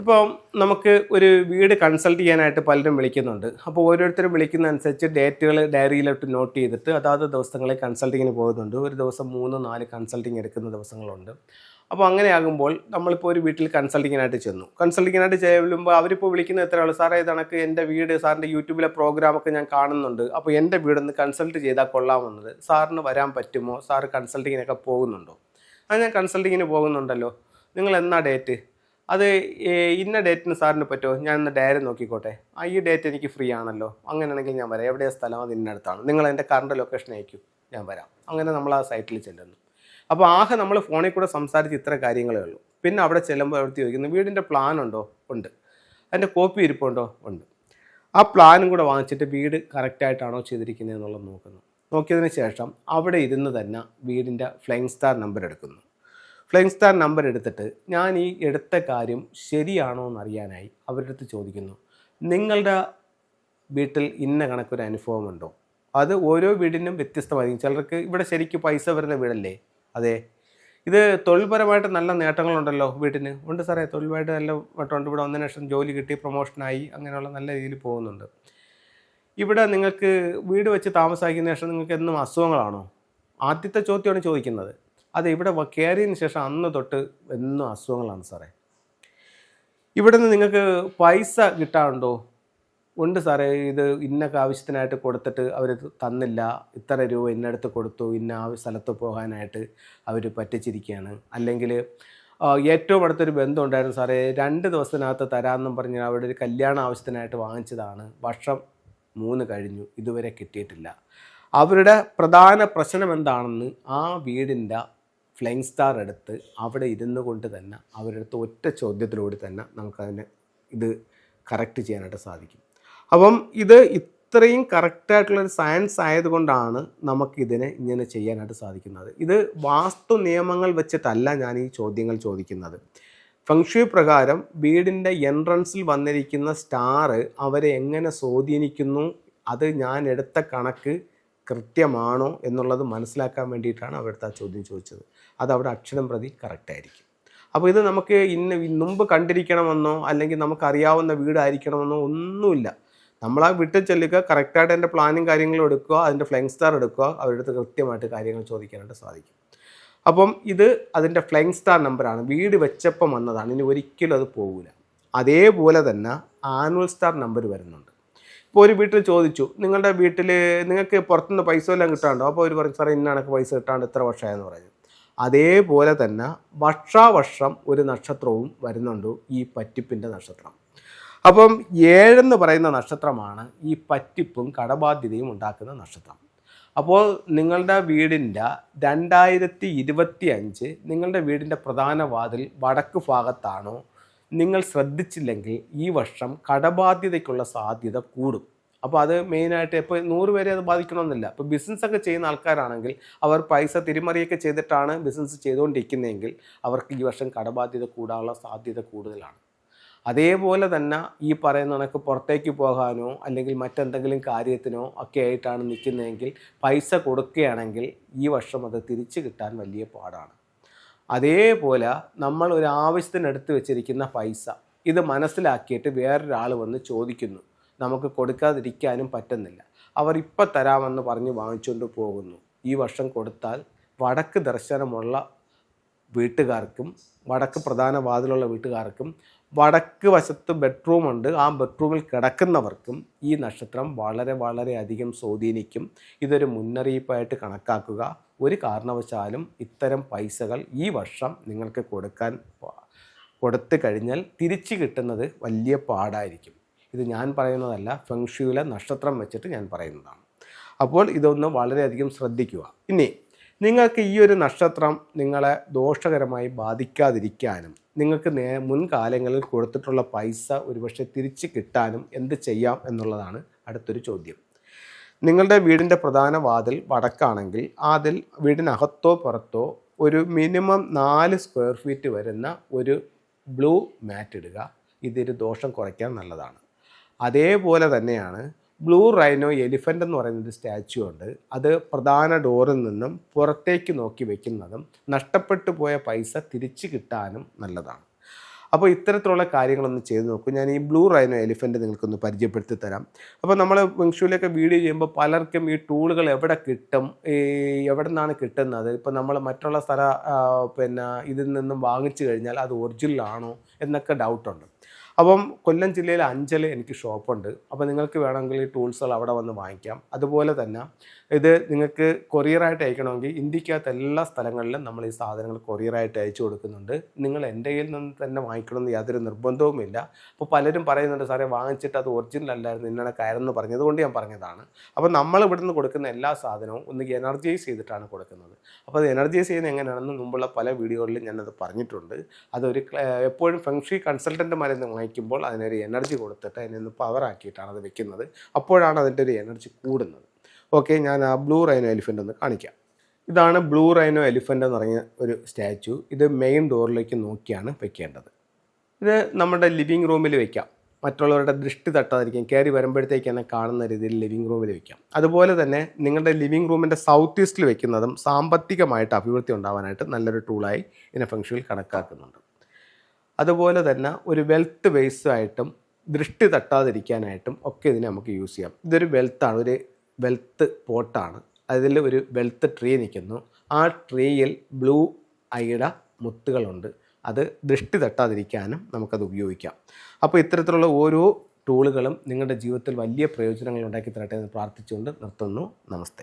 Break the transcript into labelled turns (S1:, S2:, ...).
S1: ഇപ്പം നമുക്ക് ഒരു വീട് കൺസൾട്ട് ചെയ്യാനായിട്ട് പലരും വിളിക്കുന്നുണ്ട്. അപ്പോൾ ഓരോരുത്തരും വിളിക്കുന്നതനുസരിച്ച് ഡേറ്റുകൾ ഡയറിയിലോട്ട് നോട്ട് ചെയ്തിട്ട് അതാത് ദിവസങ്ങളിൽ കൺസൾട്ടിങ്ങിന് പോകുന്നുണ്ട്. ഒരു ദിവസം 3, 4 കൺസൾട്ടിങ് എടുക്കുന്ന ദിവസങ്ങളുണ്ട്. അപ്പോൾ അങ്ങനെയാകുമ്പോൾ നമ്മളിപ്പോൾ ഒരു വീട്ടിൽ കൺസൾട്ടിങ്ങിനായിട്ട് ചെന്നു. കൺസൾട്ടിങ്ങിനായിട്ട് ചെല്ലുമ്പോൾ അവരിപ്പോൾ വിളിക്കുന്നത് എത്രയുള്ളൂ, സാറേ ഇത് കണക്ക് എൻ്റെ വീട് സാറിൻ്റെ യൂട്യൂബിലെ പ്രോഗ്രാമൊക്കെ ഞാൻ കാണുന്നുണ്ട്. അപ്പോൾ എൻ്റെ വീടൊന്ന് കൺസൾട്ട് ചെയ്താൽ കൊള്ളാമെന്നത്, സാറിന് വരാൻ പറ്റുമോ, സാറ് കൺസൾട്ടിങ്ങിനൊക്കെ പോകുന്നുണ്ടോ? ഞാൻ കൺസൾട്ടിങ്ങിന് പോകുന്നുണ്ടല്ലോ, നിങ്ങൾ എന്നാ ഡേറ്റ്? അത് ഇന്ന ഡേറ്റിന് സാറിന് പറ്റുമോ? ഞാൻ ഇന്ന് ഡയറി നോക്കിക്കോട്ടെ. ഈ ഡേറ്റ് എനിക്ക് ഫ്രീ ആണല്ലോ, അങ്ങനെയാണെങ്കിൽ ഞാൻ വരാം. എവിടെയാണ് സ്ഥലം? അത് ഇന്നടുത്താണ്. നിങ്ങൾ എൻ്റെ കറണ്ട് ലൊക്കേഷൻ അയക്കും, ഞാൻ വരാം. അങ്ങനെ നമ്മൾ ആ സൈറ്റിൽ ചെല്ലുന്നു. അപ്പോൾ ആകെ നമ്മൾ ഫോണിൽ കൂടെ സംസാരിച്ച് ഇത്ര കാര്യങ്ങളേ ഉള്ളൂ. പിന്നെ അവിടെ ചെല്ലുമ്പോൾ അവിടുത്തെ ചോദിക്കുന്നു, വീടിൻ്റെ പ്ലാൻ ഉണ്ടോ? ഉണ്ട്. അതിൻ്റെ കോപ്പി ഇരിപ്പുണ്ടോ? ഉണ്ട്. ആ പ്ലാനും കൂടെ വാങ്ങിച്ചിട്ട് വീട് കറക്റ്റായിട്ടാണോ ചെയ്തിരിക്കുന്നത് എന്നുള്ളത് നോക്കുന്നു. നോക്കിയതിന് ശേഷം അവിടെ ഇരുന്ന് തന്നെ വീടിൻ്റെ ഫ്ലൈയിങ് സ്റ്റാർ നമ്പർ എടുക്കുന്നു. ഫ്ലൈയിങ് സ്റ്റാർ നമ്പർ എടുത്തിട്ട് ഞാൻ ഈ എടുത്ത കാര്യം ശരിയാണോ എന്നറിയാനായി അവരുടെ അടുത്ത് ചോദിക്കുന്നു, നിങ്ങളുടെ വീട്ടിൽ ഇന്ന കണക്കൊരു അനുഭവമുണ്ടോ? അത് ഓരോ വീടിനും വ്യത്യസ്തമായിരിക്കും. ചിലർക്ക് ഇവിടെ ശരിക്കും പൈസ വരുന്ന വീടല്ലേ? അതെ. ഇത് തൊഴിൽപരമായിട്ട് നല്ല നേട്ടങ്ങളുണ്ടല്ലോ വീട്ടിന്. ഉണ്ട് സാറേ, തൊഴിൽപരമായിട്ട് നല്ല നേട്ടമുണ്ട്. ഇവിടെ 1 ലക്ഷം ജോലി കിട്ടി, പ്രൊമോഷനായി, അങ്ങനെയുള്ള നല്ല രീതിയിൽ പോകുന്നുണ്ട്. ഇവിടെ നിങ്ങൾക്ക് വീട് വെച്ച് താമസിക്കുന്ന ശേഷം നിങ്ങൾക്ക് എന്നും അസുഖങ്ങളാണോ? ആദ്യത്തെ ചോദ്യമാണ് ചോദിക്കുന്നത്. അതെ, ഇവിടെ കയറിയതിന് ശേഷം അന്ന് തൊട്ട് എന്നും അസുഖങ്ങളാണ് സാറേ. ഇവിടെ നിന്ന് നിങ്ങൾക്ക് പൈസ കിട്ടാറുണ്ടോ? ഉണ്ട് സാറേ, ഇത് ഇന്ന ആവശ്യത്തിനായിട്ട് കൊടുത്തിട്ട് അവർ തന്നില്ല, ഇത്ര രൂപ ഇന്നടുത്ത് കൊടുത്തു, ഇന്ന സ്ഥലത്ത് പോകാനായിട്ട് അവർ പറ്റിച്ചിരിക്കുകയാണ്. അല്ലെങ്കിൽ ഏറ്റവും അടുത്തൊരു ബന്ധം ഉണ്ടായിരുന്നു സാറേ, 2 ദിവസത്തിനകത്ത് തരാമെന്നും പറഞ്ഞ് അവിടെ ഒരു കല്യാണ ആവശ്യത്തിനായിട്ട് വാങ്ങിച്ചതാണ്, വർഷം 3 കഴിഞ്ഞു, ഇതുവരെ കിട്ടിയിട്ടില്ല. അവരുടെ പ്രധാന പ്രശ്നം എന്താണെന്ന് ആ വീടിൻ്റെ ഫ്ലൈയിങ് സ്റ്റാർ എടുത്ത് അവിടെ ഇരുന്നു കൊണ്ട് തന്നെ അവരുടെ അടുത്ത് ഒറ്റ ചോദ്യത്തിലൂടെ തന്നെ നമുക്കതിനെ ഇത് കറക്റ്റ് ചെയ്യാനായിട്ട് സാധിക്കും. അപ്പം ഇത് ഇത്രയും കറക്റ്റായിട്ടുള്ളൊരു സയൻസ് ആയതുകൊണ്ടാണ് നമുക്കിതിനെ ഇങ്ങനെ ചെയ്യാനായിട്ട് സാധിക്കുന്നത്. ഇത് വാസ്തു നിയമങ്ങൾ വെച്ചിട്ടല്ല ഞാൻ ഈ ചോദ്യങ്ങൾ ചോദിക്കുന്നത്. ഫെങ്ഷുയി പ്രകാരം വീടിൻ്റെ എൻട്രൻസിൽ വന്നിരിക്കുന്ന സ്റ്റാർ അവരെ എങ്ങനെ സ്വാധീനിക്കുന്നു, അത് ഞാൻ എടുത്ത കണക്ക് കൃത്യമാണോ എന്നുള്ളത് മനസ്സിലാക്കാൻ വേണ്ടിയിട്ടാണ് അവിടുത്തെ ആ ചോദ്യം ചോദിച്ചത്. അത് അവിടെ അക്ഷരം പ്രതി കറക്റ്റായിരിക്കും. അപ്പോൾ ഇത് നമുക്ക് മുമ്പ് കണ്ടിരിക്കണമെന്നോ അല്ലെങ്കിൽ നമുക്കറിയാവുന്ന വീടായിരിക്കണമെന്നോ ഒന്നുമില്ല. നമ്മൾ ആ വീട്ടിൽ ചെല്ലുക, കറക്റ്റായിട്ട് അതിൻ്റെ പ്ലാനും കാര്യങ്ങളും എടുക്കുക, അതിൻ്റെ ഫ്ലൈയിങ് സ്റ്റാർ എടുക്കുക, അവരുടെ അടുത്ത് കൃത്യമായിട്ട് കാര്യങ്ങൾ ചോദിക്കാനായിട്ട് സാധിക്കും. അപ്പം ഇത് അതിൻ്റെ ഫ്ലൈയിങ് സ്റ്റാർ നമ്പറാണ്, വീട് വെച്ചപ്പം വന്നതാണ്, ഇനി ഒരിക്കലും അത് പോകില്ല. അതേപോലെ തന്നെ ആനുവൽ സ്റ്റാർ നമ്പർ വരുന്നുണ്ട്. ഇപ്പോൾ ഒരു വീട്ടിൽ ചോദിച്ചു, നിങ്ങളുടെ വീട്ടിൽ നിങ്ങൾക്ക് പുറത്തുനിന്ന് പൈസ എല്ലാം കിട്ടാണ്ടോ? അപ്പോൾ അവർ പറയും, സാറേ ഇന്ന കണക്ക് പൈസ കിട്ടാണ്ട് ഇത്ര വർഷമായെന്ന് പറഞ്ഞു. അതേപോലെ തന്നെ വർഷാവർഷം ഒരു നക്ഷത്രവും വരുന്നുണ്ട്, ഈ പറ്റിപ്പിൻ്റെ നക്ഷത്രം. അപ്പം 7 എന്ന് പറയുന്ന നക്ഷത്രമാണ് ഈ പറ്റിപ്പും കടബാധ്യതയും ഉണ്ടാക്കുന്ന നക്ഷത്രം. അപ്പോൾ നിങ്ങളുടെ വീടിൻ്റെ 2025 നിങ്ങളുടെ വീടിൻ്റെ പ്രധാന വാതിൽ വടക്ക് ഭാഗത്താണോ? നിങ്ങൾ ശ്രദ്ധിച്ചില്ലെങ്കിൽ ഈ വർഷം കടബാധ്യതയ്ക്കുള്ള സാധ്യത കൂടും. അപ്പോൾ അത് മെയിനായിട്ട് ഇപ്പോൾ 100 പേരെ അത് ബാധിക്കണമെന്നില്ല. ഇപ്പോൾ ബിസിനസ്സൊക്കെ ചെയ്യുന്ന ആൾക്കാരാണെങ്കിൽ അവർ പൈസ തിരിമറിയൊക്കെ ചെയ്തിട്ടാണ് ബിസിനസ് ചെയ്തുകൊണ്ടിരിക്കുന്നതെങ്കിൽ അവർക്ക് ഈ വർഷം കടബാധ്യത കൂടാനുള്ള സാധ്യത കൂടുതലാണ്. അതേപോലെ തന്നെ ഈ പറയുന്ന കണക്ക് പുറത്തേക്ക് പോകാനോ അല്ലെങ്കിൽ മറ്റെന്തെങ്കിലും കാര്യത്തിനോ ഒക്കെ ആയിട്ടാണ് നിൽക്കുന്നതെങ്കിൽ പൈസ കൊടുക്കുകയാണെങ്കിൽ ഈ വർഷം അത് തിരിച്ചു കിട്ടാൻ വലിയ പാടാണ്. അതേപോലെ നമ്മൾ ഒരു ആവശ്യത്തിന് എടുത്ത് വെച്ചിരിക്കുന്ന പൈസ ഇത് മനസ്സിലാക്കിയിട്ട് വേറൊരാൾ വന്ന് ചോദിക്കുന്നു, നമുക്ക് കൊടുക്കാതിരിക്കാനും പറ്റുന്നില്ല, അവർ ഇപ്പം തരാമെന്ന് പറഞ്ഞ് വാങ്ങിച്ചുകൊണ്ട് പോകുന്നു. ഈ വർഷം കൊടുത്താൽ വടക്ക് ദർശനമുള്ള വീട്ടുകാർക്കും വടക്ക് പ്രധാന വാതിലുള്ള വീട്ടുകാർക്കും വടക്ക് വശത്ത് ബെഡ്റൂമുണ്ട്, ആ ബെഡ്റൂമിൽ കിടക്കുന്നവർക്കും ഈ നക്ഷത്രം വളരെ വളരെ അധികം സ്വാധീനിക്കും. ഇതൊരു മുന്നറിയിപ്പായിട്ട് കണക്കാക്കുക. ഒരു കാരണവശാലും ഇത്തരം പൈസകൾ ഈ വർഷം നിങ്ങൾക്ക് കൊടുത്തു കഴിഞ്ഞാൽ തിരിച്ചു കിട്ടുന്നത് വലിയ പാടായിരിക്കും. ഇത് ഞാൻ പറയുന്നതല്ല, ഫെങ്ഷുയിലെ നക്ഷത്രം വെച്ചിട്ട് ഞാൻ പറയുന്നതാണ്. അപ്പോൾ ഇതൊന്ന് വളരെയധികം ശ്രദ്ധിക്കുക. ഇനി നിങ്ങൾക്ക് ഈ ഒരു നക്ഷത്രം നിങ്ങളെ ദോഷകരമായി ബാധിക്കാതിരിക്കാനും നിങ്ങൾക്ക് മുൻകാലങ്ങളിൽ കൊടുത്തിട്ടുള്ള പൈസ ഒരുപക്ഷെ തിരിച്ച് കിട്ടാനും എന്ത് ചെയ്യാം എന്നുള്ളതാണ് അടുത്തൊരു ചോദ്യം. നിങ്ങളുടെ വീടിൻ്റെ പ്രധാന വാതിൽ വടക്കാണെങ്കിൽ അതിൽ വീടിനകത്തോ പുറത്തോ ഒരു മിനിമം 4 സ്ക്വയർ ഫീറ്റ് വരുന്ന ഒരു ബ്ലൂ മാറ്റ് ഇടുക. ഇതൊരു ദോഷം കുറയ്ക്കാൻ നല്ലതാണ്. അതേപോലെ തന്നെയാണ് ബ്ലൂ റൈനോ എലിഫൻ്റ് എന്ന് പറയുന്നൊരു സ്റ്റാച്യു ഉണ്ട്. അത് പ്രധാന ഡോറിൽ നിന്നും പുറത്തേക്ക് നോക്കി വെക്കുന്നതും നഷ്ടപ്പെട്ടു പോയ പൈസ തിരിച്ചു കിട്ടാനും നല്ലതാണ്. അപ്പോൾ ഇത്തരത്തിലുള്ള കാര്യങ്ങളൊന്ന് ചെയ്ത് നോക്കൂ. ഞാൻ ഈ ബ്ലൂ റൈനോ എലിഫൻറ്റ് നിങ്ങൾക്കൊന്ന് പരിചയപ്പെടുത്തി തരാം. അപ്പോൾ നമ്മൾ ഫെങ്ഷുയിലൊക്കെ വീഡിയോ ചെയ്യുമ്പോൾ പലർക്കും ഈ ടൂളുകൾ എവിടെ കിട്ടും, എവിടെ നിന്നാണ് കിട്ടുന്നത്, ഇപ്പോൾ നമ്മൾ മറ്റുള്ള പിന്നെ ഇതിൽ നിന്നും വാങ്ങിച്ചു കഴിഞ്ഞാൽ അത് ഒറിജിനൽ ആണോ എന്നൊക്കെ ഡൗട്ടുണ്ട്. അപ്പം കൊല്ലം ജില്ലയിൽ അഞ്ചൽ എനിക്ക് ഷോപ്പുണ്ട്. അപ്പോൾ നിങ്ങൾക്ക് വേണമെങ്കിൽ ഈ ടൂൾസുകൾ അവിടെ വന്ന് വാങ്ങിക്കാം. അതുപോലെ തന്നെ ഇത് നിങ്ങൾക്ക് കൊറിയറായിട്ട് അയക്കണമെങ്കിൽ ഇന്ത്യക്കകത്ത് എല്ലാ സ്ഥലങ്ങളിലും നമ്മൾ ഈ സാധനങ്ങൾ കൊറിയറായിട്ട് അയച്ചു കൊടുക്കുന്നുണ്ട്. നിങ്ങൾ എൻ്റെ കയ്യിൽ നിന്ന് തന്നെ വാങ്ങിക്കണമെന്ന് യാതൊരു നിർബന്ധവുമില്ല. അപ്പോൾ പലരും പറയുന്നുണ്ട്, സാറേ വാങ്ങിച്ചിട്ട് അത് ഒറിജിനൽ അല്ലായിരുന്നു ഇന്നലെ കയറെന്ന് പറഞ്ഞതുകൊണ്ട് ഞാൻ പറഞ്ഞതാണ്. അപ്പോൾ നമ്മൾ ഇവിടുന്ന് കൊടുക്കുന്ന എല്ലാ സാധനവും ഒന്ന് എനർജൈസ് ചെയ്തിട്ടാണ് കൊടുക്കുന്നത്. അപ്പോൾ അത് എനർജൈസ് ചെയ്യുന്നത് എങ്ങനെയാണെന്ന് മുമ്പുള്ള പല വീഡിയോകളിലും ഞാനത് പറഞ്ഞിട്ടുണ്ട്. അതൊരു എപ്പോഴും ഫെങ്ഷി കൺസൾട്ടൻറ്റുമാരെന്ന് വാങ്ങിക്കുമ്പോൾ അതിനൊരു എനർജി കൊടുത്തിട്ട് അതിനൊന്ന് പവറാക്കിയിട്ടാണ് അത് വെക്കുന്നത്. അപ്പോഴാണ് അതിൻ്റെ ഒരു എനർജി കൂടുന്നത്. ഓക്കെ, ഞാൻ ആ ബ്ലൂ റൈനോ എലിഫൻ്റ് ഒന്ന് കാണിക്കാം. ഇതാണ് ബ്ലൂ റൈനോ എലിഫൻ്റ് എന്ന് പറഞ്ഞ ഒരു സ്റ്റാച്ചു. ഇത് മെയിൻ ഡോറിലേക്ക് നോക്കിയാണ് വെക്കേണ്ടത്. ഇത് നമ്മുടെ ലിവിങ് റൂമിൽ വെക്കാം. മറ്റുള്ളവരുടെ ദൃഷ്ടി തട്ടാതിരിക്കും, കയറി വരുമ്പോഴത്തേക്ക് തന്നെ കാണുന്ന രീതിയിൽ ലിവിങ് റൂമിൽ വെക്കാം. അതുപോലെ തന്നെ നിങ്ങളുടെ ലിവിങ് റൂമിൻ്റെ സൗത്ത് ഈസ്റ്റിൽ വെക്കുന്നതും സാമ്പത്തികമായിട്ട് അഭിവൃദ്ധി ഉണ്ടാവാനായിട്ട് നല്ലൊരു ടൂളായി ഇതിനെ ഫെങ്ഷുയിൽ കണക്കാക്കുന്നുണ്ട്. അതുപോലെ തന്നെ ഒരു വെൽത്ത് ബേസായിട്ടും ദൃഷ്ടി തട്ടാതിരിക്കാനായിട്ടും ഒക്കെ ഇതിനെ നമുക്ക് യൂസ് ചെയ്യാം. ഇതൊരു വെൽത്താണ്, ഒരു വെൽത്ത് പോട്ടാണ്. അതിൽ ഒരു വെൽത്ത് ട്രീ നിൽക്കുന്നു. ആ ട്രീയിൽ ബ്ലൂ ഐയുടെ മുത്തുകളുണ്ട്. അത് ദൃഷ്ടി തട്ടാതിരിക്കാനും നമുക്കത് ഉപയോഗിക്കാം. അപ്പോൾ ഇത്തരത്തിലുള്ള ഓരോ ടൂളുകളും നിങ്ങളുടെ ജീവിതത്തിൽ വലിയ പ്രയോജനങ്ങൾ ഉണ്ടാക്കി തരട്ടെ എന്ന് പ്രാർത്ഥിച്ചുകൊണ്ട് നിർത്തുന്നു. നമസ്തേ.